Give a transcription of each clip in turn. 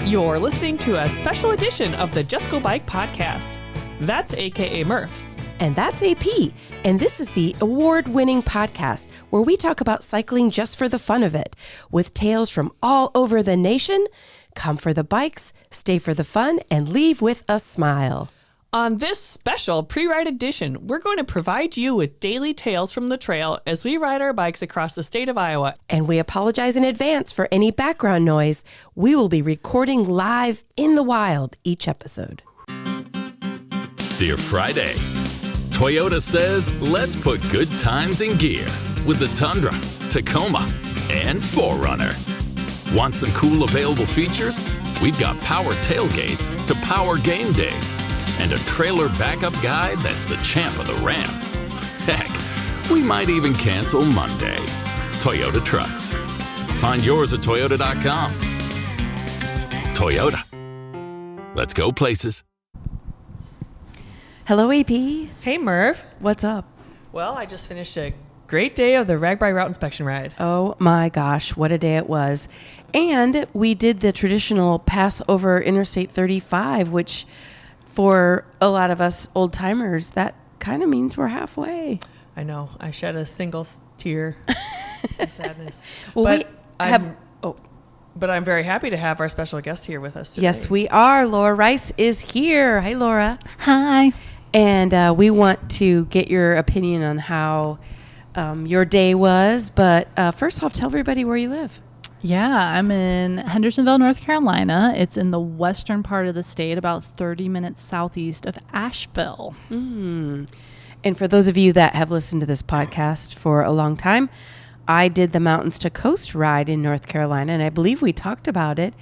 You're listening to a special edition of the Just Go Bike Podcast. That's AKA Murph. And that's AP. And this is the award-winning podcast where we talk about cycling just for the fun of it. With tales from all over the nation, come for the bikes, stay for the fun, and leave with a smile. On this special pre-ride edition, we're going to provide you with daily tales from the trail as we ride our bikes across the state of Iowa. And we apologize in advance for any background noise. We will be recording live in the wild each episode. Dear Friday, Toyota says let's put good times in gear with the Tundra, Tacoma, and 4Runner. Want some cool available features? We've got power tailgates to power game days and a trailer backup guide that's the champ of the ramp. Heck, we might even cancel Monday. Toyota Trucks. Find yours at toyota.com. Toyota. Let's go places. Hello, AP. Hey, Murph. What's up? Well, I just finished a great day of the RAGBRAI Route Inspection Ride. Oh my gosh, what a day it was. And we did the traditional pass over Interstate 35, which for a lot of us old timers, that kind of means we're halfway. I know. I shed a single tear of sadness. Well, But I'm very happy to have our special guest here with us today. Yes, we are. Laura Rice is here. Hi, Laura. Hi. And we want to get your opinion on how your day was. But first off, tell everybody where you live. Yeah, I'm in Hendersonville, North Carolina. It's in the western part of the state, about 30 minutes southeast of Asheville. And for those of you that have listened to this podcast for a long time, I did the Mountains to Coast ride in North Carolina, and I believe we talked about it.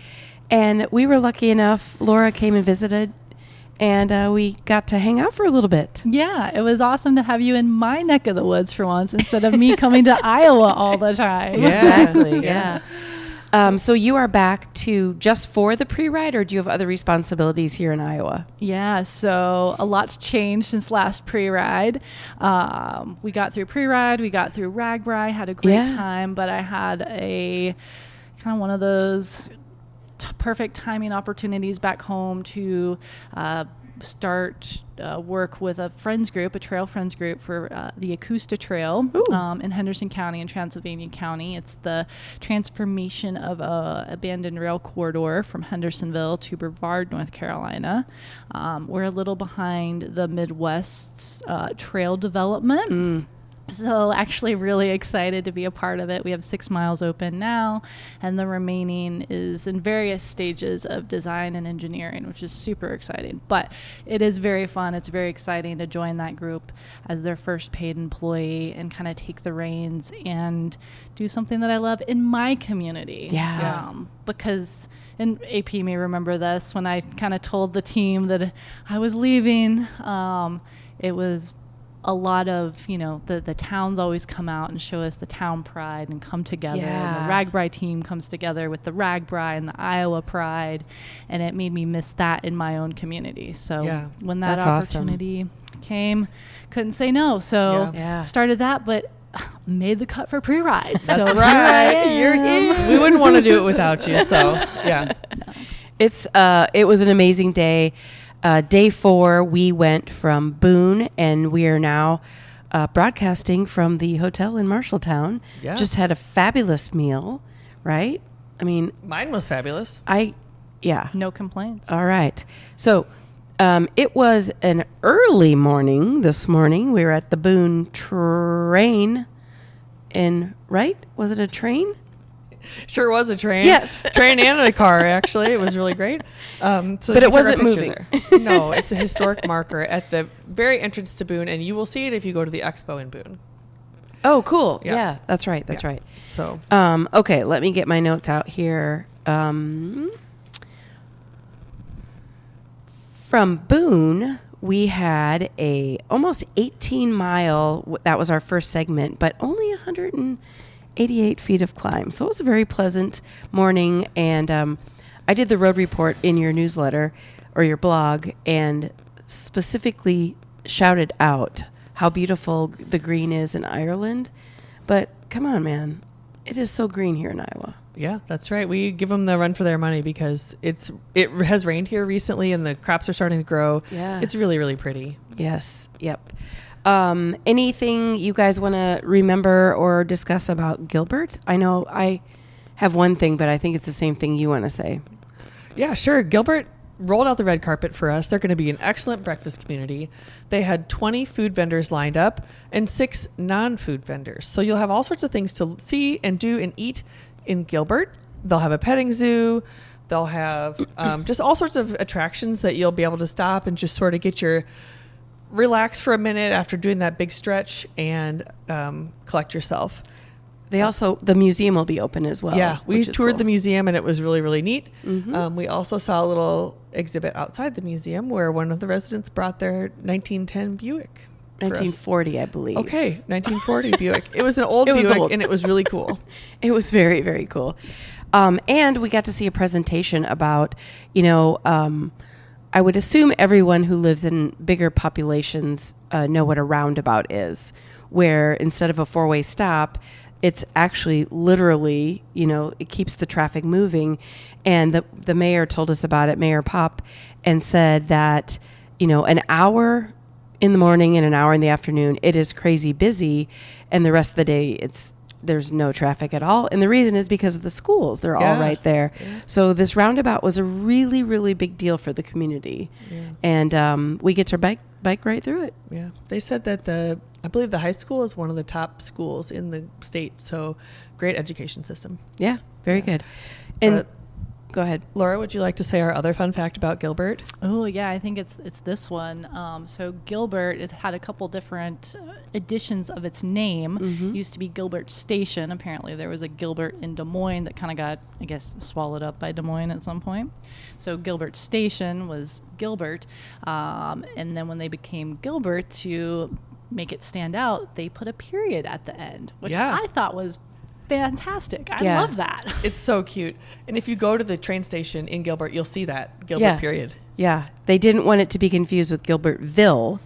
And we were lucky enough, Laura came and visited, and we got to hang out for a little bit. Yeah, it was awesome to have you in my neck of the woods for once instead of me coming to Iowa all the time. Yeah. Exactly, yeah. So you are back to just for the pre-ride, or do you have other responsibilities here in Iowa? Yeah, so a lot's changed since last pre-ride. We got through pre-ride, we got through RAGBRAI, had a great time, but I had a kind of one of those perfect timing opportunities back home to start work with a friends group, a trail friends group for the Acosta Trail in Henderson County and Transylvania County. It's the transformation of a abandoned rail corridor from Hendersonville to Brevard, North Carolina. We're a little behind the Midwest trail development. So actually really excited to be a part of it. We have 6 miles open now, and the remaining is in various stages of design and engineering, which is super exciting. But it is very fun. It's very exciting to join that group as their first paid employee and kind of take the reins and do something that I love in my community. Yeah. Because, and AP may remember this, when I kind of told the team that I was leaving, it was a lot of, the towns always come out and show us the town pride and come together. Yeah. And the RAGBRAI team comes together with the RAGBRAI and the Iowa pride. And it made me miss that in my own community. So when that opportunity came, couldn't say no. So started that, but made the cut for pre-ride. That's so right. You're in. We wouldn't want to do it without you. So, yeah. No. It was an amazing day. Day 4, we went from Boone, and we are now broadcasting from the hotel in Marshalltown. Yeah. Just had a fabulous meal, right? I mean, Mine was fabulous. No complaints. All right. So it was an early morning this morning. We were at the Boone train right? Was it a train? Sure was a train. Yes. Train and a car, actually. It was really great. But it wasn't moving. No, it's a historic marker at the very entrance to Boone, and you will see it if you go to the expo in Boone. Oh, cool. Yeah, that's right. That's right. So, okay, let me get my notes out here. From Boone, we had a almost 18-mile, that was our first segment, but only 188 feet of climb. So it was a very pleasant morning. And I did the road report in your newsletter or your blog and specifically shouted out how beautiful the green is in Ireland. But come on, man. It is so green here in Iowa. Yeah, that's right. We give them the run for their money because it has rained here recently and the crops are starting to grow. Yeah. It's really, really pretty. Yes. Yep. Anything you guys want to remember or discuss about Gilbert? I know I have one thing, but I think it's the same thing you want to say. Yeah, sure. Gilbert rolled out the red carpet for us. They're going to be an excellent breakfast community. They had 20 food vendors lined up and 6 non-food vendors. So you'll have all sorts of things to see and do and eat in Gilbert. They'll have a petting zoo. They'll have just all sorts of attractions that you'll be able to stop and just sort of get your relax for a minute after doing that big stretch and collect yourself. The museum will be open as well. Yeah, we toured cool. the museum and it was really, really neat. Mm-hmm. We also saw a little exhibit outside the museum where one of the residents brought their 1910 Buick. 1940, I believe. Okay, 1940 Buick. It was an old Buick and it was really cool. It was very, very cool. And we got to see a presentation about, I would assume everyone who lives in bigger populations know what a roundabout is, where instead of a 4-way stop, it's actually literally, it keeps the traffic moving. And the mayor told us about it, Mayor Pop, and said that, an hour in the morning and an hour in the afternoon, it is crazy busy. And the rest of the day, there's no traffic at all. And the reason is because of the schools. They're all right there. Yeah. So this roundabout was a really, really big deal for the community. Yeah. And we get to bike right through it. Yeah. They said that I believe the high school is one of the top schools in the state. So great education system. Yeah. Very good. And go ahead. Laura, would you like to say our other fun fact about Gilbert? Oh, yeah, I think it's this one. So Gilbert, it had a couple different editions of its name. Mm-hmm. Used to be Gilbert Station. Apparently there was a Gilbert in Des Moines that kind of got, I guess, swallowed up by Des Moines at some point. So Gilbert Station was Gilbert. And then when they became Gilbert, to make it stand out, they put a period at the end, which I thought was fantastic. I love that. It's so cute. And if you go to the train station in Gilbert, you'll see that Gilbert period. Yeah. They didn't want it to be confused with Gilbertville.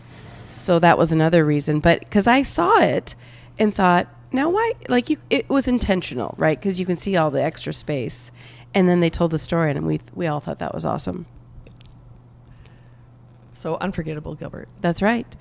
So that was another reason. But because I saw it and thought, now why? It was intentional, right? Because you can see all the extra space. And then they told the story and we all thought that was awesome. So unforgettable, Gilbert. That's right.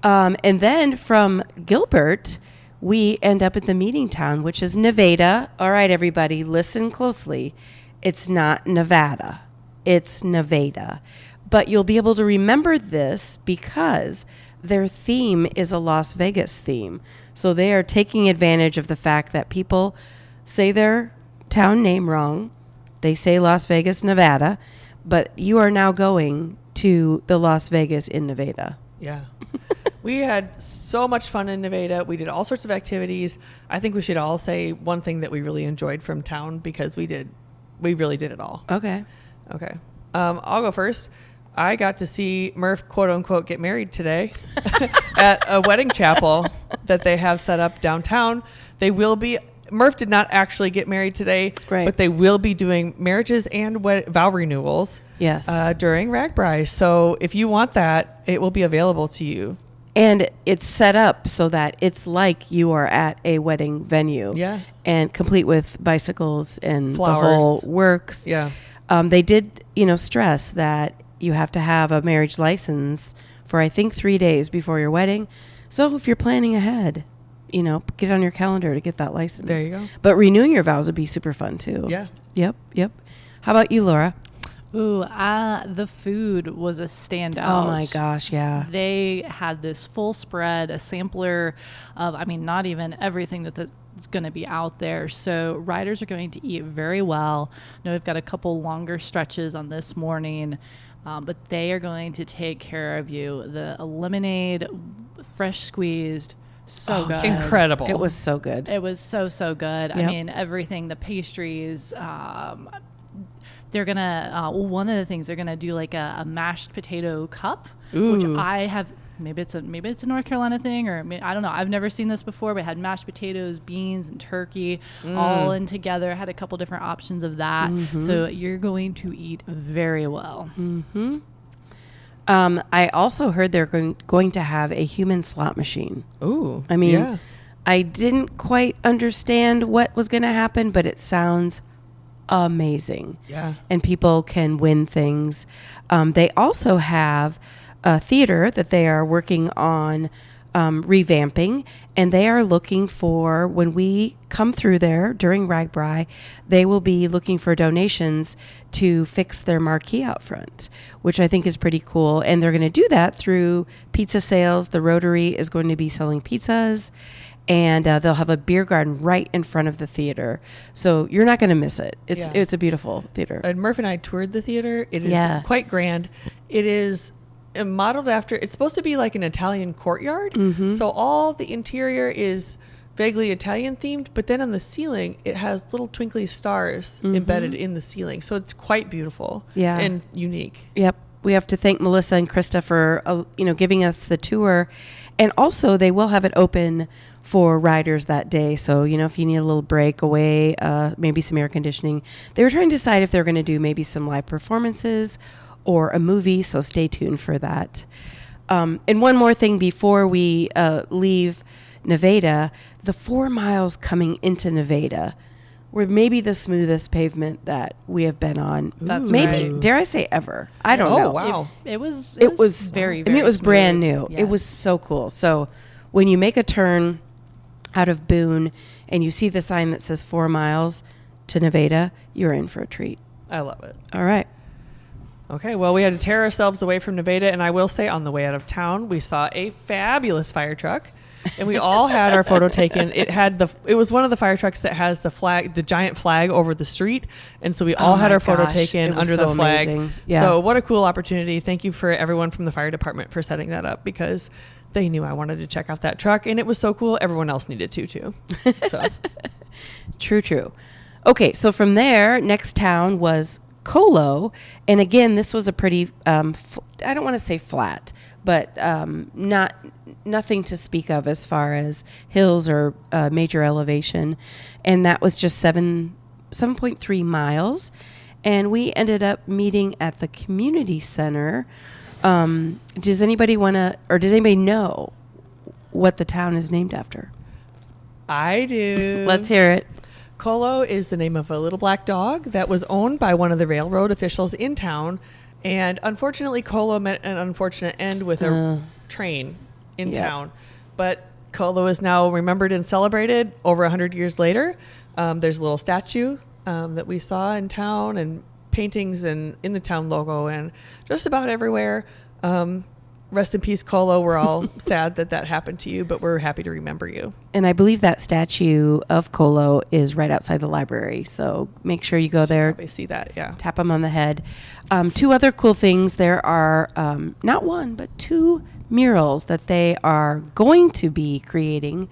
And then from Gilbert, we end up at the meeting town, which is Nevada. All right, everybody, listen closely. It's not Nevada. It's Nevada. But you'll be able to remember this because their theme is a Las Vegas theme. So they are taking advantage of the fact that people say their town name wrong. They say Las Vegas, Nevada, but you are now going to the Las Vegas in Nevada. Yeah. We had so much fun in Nevada. We did all sorts of activities. I think we should all say one thing that we really enjoyed from town because we really did it all. Okay. I'll go first. I got to see Murph, quote unquote, get married today at a wedding chapel that they have set up downtown. Murph did not actually get married today, but they will be doing marriages and vow renewals during RAGBRAI. So if you want that, it will be available to you. And it's set up so that it's like you are at a wedding venue. Yeah. And complete with bicycles and flowers. The whole works. Yeah. They did, stress that you have to have a marriage license for, I think, 3 days before your wedding. So if you're planning ahead, get on your calendar to get that license. There you go. But renewing your vows would be super fun too. Yeah. Yep. How about you, Laura? Ooh, the food was a standout. Oh my gosh, yeah. They had this full spread, a sampler of, not even everything that's going to be out there. So riders are going to eat very well. I know we've got a couple longer stretches on this morning, but they are going to take care of you. The lemonade, fresh squeezed, so good. Incredible. It was so good. It was so good. Yep. Everything, the pastries, they're going to, one of the things they're going to do like a mashed potato cup, which I have, maybe it's a North Carolina thing, or I don't know. I've never seen this before, but it had mashed potatoes, beans, and turkey all in together. Had a couple different options of that. Mm-hmm. So you're going to eat very well. Mm-hmm. I also heard they're going to have a human slot machine. Ooh. I didn't quite understand what was going to happen, but it sounds amazing. Yeah. And people can win things. They also have a theater that they are working on revamping, and they are looking for, when we come through there during RAGBRAI, they will be looking for donations to fix their marquee out front, which I think is pretty cool. And they're going to do that through pizza sales. The Rotary is going to be selling pizzas, and they'll have a beer garden right in front of the theater. So you're not going to miss it. It's a beautiful theater. And Murph and I toured the theater. It is quite grand. It is modeled after, it's supposed to be like an Italian courtyard. So all the interior is vaguely Italian themed, but then on the ceiling, it has little twinkly stars embedded in the ceiling. So it's quite beautiful and unique. Yep. We have to thank Melissa and Krista for, giving us the tour. And also they will have it open for riders that day. So, if you need a little break away, maybe some air conditioning, they were trying to decide if they're going to do maybe some live performances or a movie. So stay tuned for that. And one more thing before we leave Nevada, the 4 miles coming into Nevada were maybe the smoothest pavement that we have been on. That's maybe, right. dare I say, ever. I don't know. Oh, wow. It was very, very I mean, it was smooth. brand new. Yes. It was so cool. So when you make a turn out of Boone and you see the sign that says 4 miles to Nevada, you're in for a treat. I love it. All right. Okay, well, we had to tear ourselves away from Nevada, and I will say on the way out of town, we saw a fabulous fire truck, and we all had our photo taken. It was one of the fire trucks that has the flag, the giant flag over the street, and so we all had my our photo gosh, taken it was under so the flag. amazing. Yeah. So what a cool opportunity. Thank you for everyone from the fire department for setting that up, because they knew I wanted to check out that truck, and it was so cool. Everyone else needed to, too. So True. Okay, so from there, next town was Colo, and again, this was a pretty, I don't want to say flat, but nothing to speak of as far as hills or major elevation, and that was just 7.3 miles, and we ended up meeting at the community center. Does anybody want to, or does anybody know what the town is named after? I do. Let's hear it. Colo is the name of a little black dog that was owned by one of the railroad officials in town. And unfortunately, Colo met an unfortunate end with a train in town. But Colo is now remembered and celebrated over 100 years later. There's a little statue that we saw in town, and paintings and in the town logo and just about everywhere. Rest in peace, Colo. We're all sad that happened to you, but we're happy to remember you. And I believe that statue of Colo is right outside the library. So make sure you go there. Probably see that, yeah. Tap them on the head. 2 other cool things. There are not 1, but 2 murals that they are going to be creating.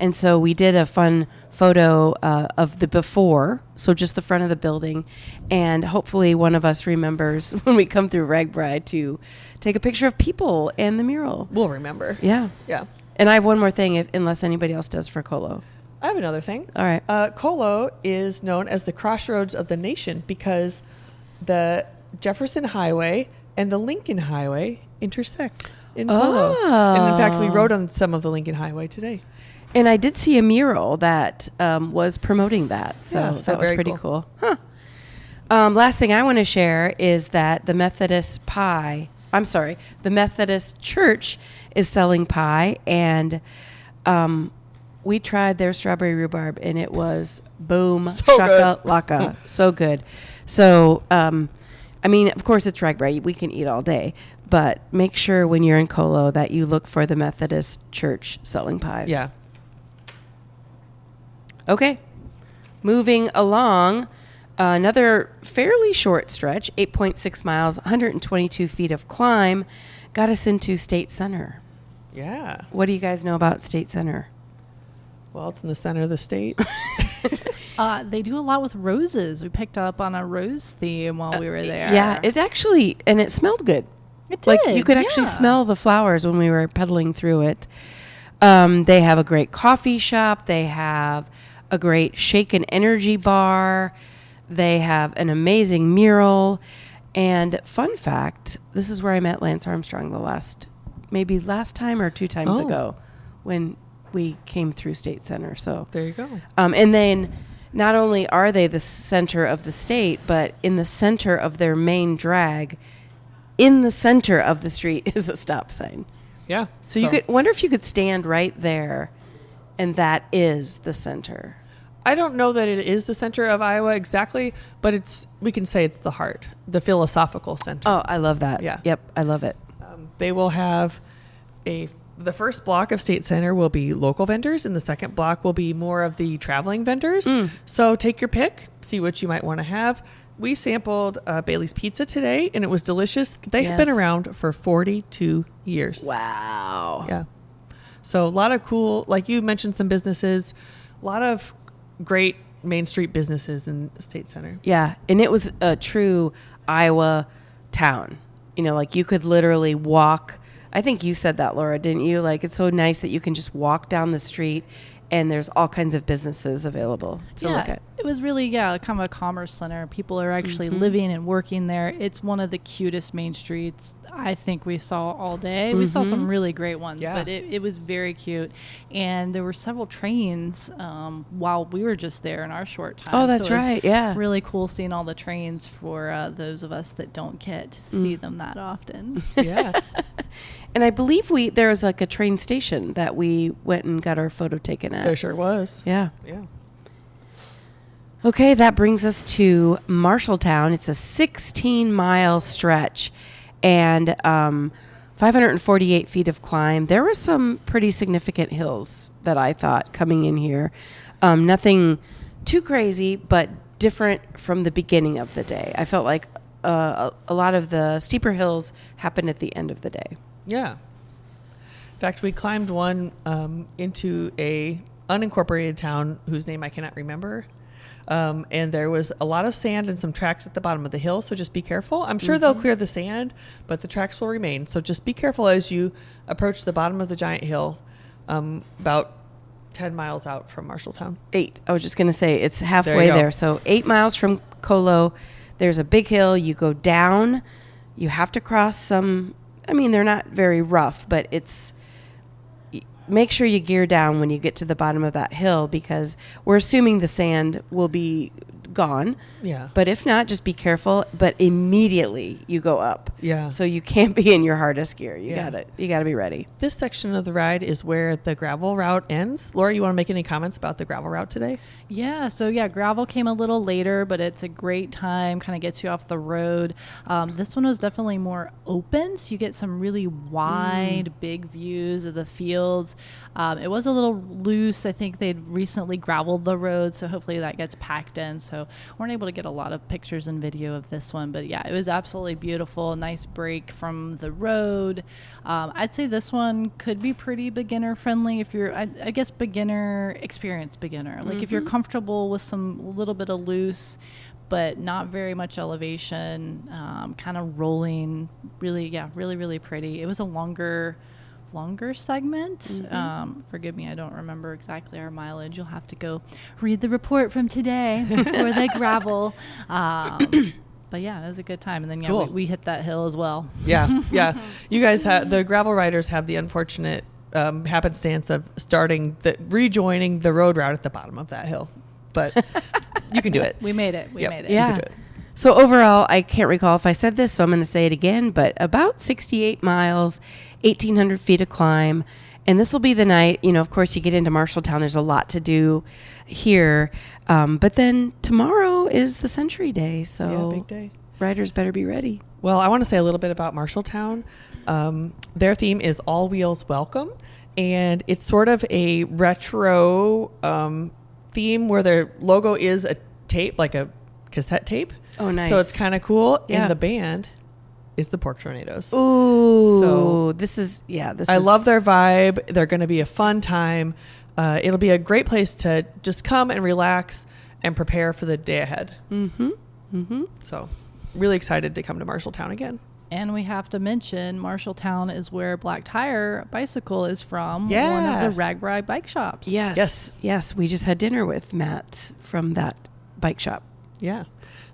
And so we did a fun photo of the before, so just the front of the building. And hopefully one of us remembers when we come through RAGBRAI to take a picture of people and the mural. We'll remember. Yeah. Yeah. And I have one more thing, unless anybody else does for Colo. I have another thing. All right. Colo is known as the crossroads of the nation because the Jefferson Highway and the Lincoln Highway intersect in Colo. And in fact, we rode on some of the Lincoln Highway today. And I did see a mural that was promoting that. So, Yeah, so that was very pretty cool. Huh. Last thing I want to share is that the Methodist Church is selling pie. And we tried their strawberry rhubarb, and it was boom, So shaka laka. So good. So, I mean, of course, it's RAGBRAI. We can eat all day. But make sure when you're in Colo that you look for the Methodist Church selling pies. Yeah. Okay. Moving along, another fairly short stretch, 8.6 miles, 122 feet of climb, got us into State Center. Yeah. What do you guys know about State Center? Well, it's in the center of the state. They do a lot with roses. We picked up on a rose theme while we were there. Yeah, it actually, and it smelled good. It did. Like you could actually yeah. smell the flowers when we were pedaling through it. They have a great coffee shop. They have a great shake and energy bar. They have an amazing mural. And fun fact, this is where I met Lance Armstrong last time or 2 times ago when we came through State Center. So There you go. And then not only are they the center of the state, but in the center of their main drag, in the center of the street is a stop sign. Yeah. So you could wonder if you could stand right there, and that is the center. I don't know that it is the center of Iowa exactly, but we can say it's the heart, the philosophical center. Oh, I love that. Yeah. Yep, I love it. They will have the first block of State Center will be local vendors, and the second block will be more of the traveling vendors. So take your pick, see what you might want to have. We sampled Bailey's Pizza today, and it was delicious. They have been around for 42 years. Wow. Yeah. So a lot of cool, like you mentioned, some businesses, a lot of great Main Street businesses in State Center. Yeah, and it was a true Iowa town. You know, like you could literally walk. I think you said that, Laura, didn't you? Like, it's so nice that you can just walk down the street and there's all kinds of businesses available to look at. It was really, kind of a commerce center. People are actually living and working there. It's one of the cutest main streets I think we saw all day. We saw some really great ones, but it was very cute. And there were several trains while we were just there in our short time. Oh, that's so it was right. Yeah. really cool seeing all the trains for those of us that don't get to see them that often. Yeah. And I believe there was like a train station that we went and got our photo taken at. There sure was. Yeah. Yeah. Okay, that brings us to Marshalltown. It's a 16-mile stretch and 548 feet of climb. There were some pretty significant hills that I thought coming in here. Nothing too crazy, but different from the beginning of the day. I felt like a lot of the steeper hills happened at the end of the day. Yeah. In fact, we climbed one into a unincorporated town whose name I cannot remember. And there was a lot of sand and some tracks at the bottom of the hill, so just be careful. I'm sure they'll clear the sand, but the tracks will remain. So just be careful as you approach the bottom of the giant hill, about 10 miles out from Marshalltown. 8. I was just going to say it's halfway there. So 8 miles from Colo, there's a big hill. You go down. You have to cross some. I mean, they're not very rough, but make sure you gear down when you get to the bottom of that hill because we're assuming the sand will be gone. Yeah. But if not, just be careful. But immediately you go up. Yeah. So you can't be in your hardest gear. You gotta be ready. This section of the ride is where the gravel route ends. Laura, you want to make any comments about the gravel route today? Yeah, so gravel came a little later, but it's a great time, kind of gets you off the road. This one was definitely more open, so you get some really wide, big views of the fields. It was a little loose. I think they'd recently graveled the road, so hopefully that gets packed in. So weren't able to get a lot of pictures and video of this one, but yeah, it was absolutely beautiful. Nice break from the road. I'd say this one could be pretty beginner friendly if you're, I guess, experienced beginner. Like if you're comfortable with some little bit of loose, but not very much elevation, kind of rolling, really, really pretty. It was a longer segment. Forgive me, I don't remember exactly our mileage. You'll have to go read the report from today for the gravel. But yeah, it was a good time. And then Cool. we hit that hill as well. Yeah. You guys the gravel riders have the unfortunate happenstance of rejoining the road route at the bottom of that hill. But you can do it. We made it. We made it. You Yeah. can do it. So overall, I can't recall if I said this, so I'm going to say it again, but about 68 miles, 1,800 feet of climb. And this will be the night, of course, you get into Marshalltown. There's a lot to do here. But then tomorrow is the Century Day. So big day. Riders better be ready. Well, I want to say a little bit about Marshalltown. Their theme is All Wheels Welcome. And it's sort of a retro theme where their logo is a tape, like a cassette tape. Oh, nice. So it's kind of cool. Yeah. And the band is the Pork Tornadoes. Ooh. So this I love their vibe. They're going to be a fun time. It'll be a great place to just come and relax and prepare for the day ahead. So really excited to come to Marshalltown again. And we have to mention Marshalltown is where Black Tire Bicycle is from. Yeah. One of the RAGBRAI bike shops. Yes. We just had dinner with Matt from that bike shop. Yeah.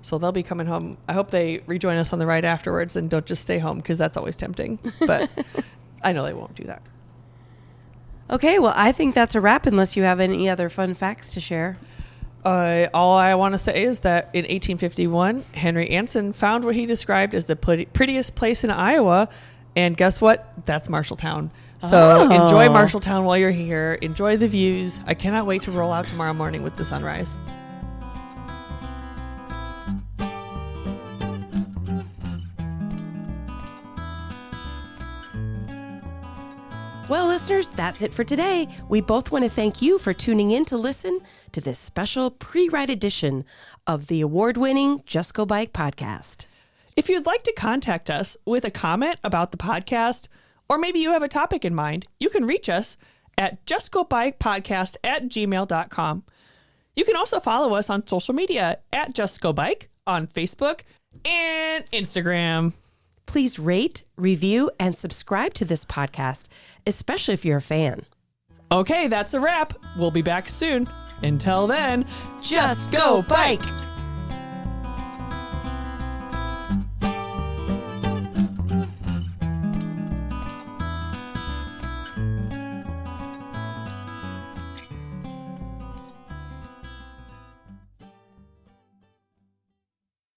So they'll be coming home. I hope they rejoin us on the ride afterwards and don't just stay home because that's always tempting. But I know they won't do that. Okay, well, I think that's a wrap unless you have any other fun facts to share. All I want to say is that in 1851, Henry Anson found what he described as the prettiest place in Iowa. And guess what? That's Marshalltown. So enjoy Marshalltown while you're here. Enjoy the views. I cannot wait to roll out tomorrow morning with the sunrise. Well, listeners, that's it for today. We both want to thank you for tuning in to listen to this special pre-ride edition of the award-winning Just Go Bike podcast. If you'd like to contact us with a comment about the podcast, or maybe you have a topic in mind, you can reach us at justgobikepodcast@gmail.com. You can also follow us on social media at JustGoBike on Facebook and Instagram. Please rate, review, and subscribe to this podcast, especially if you're a fan. Okay, that's a wrap. We'll be back soon. Until then, Just go bike!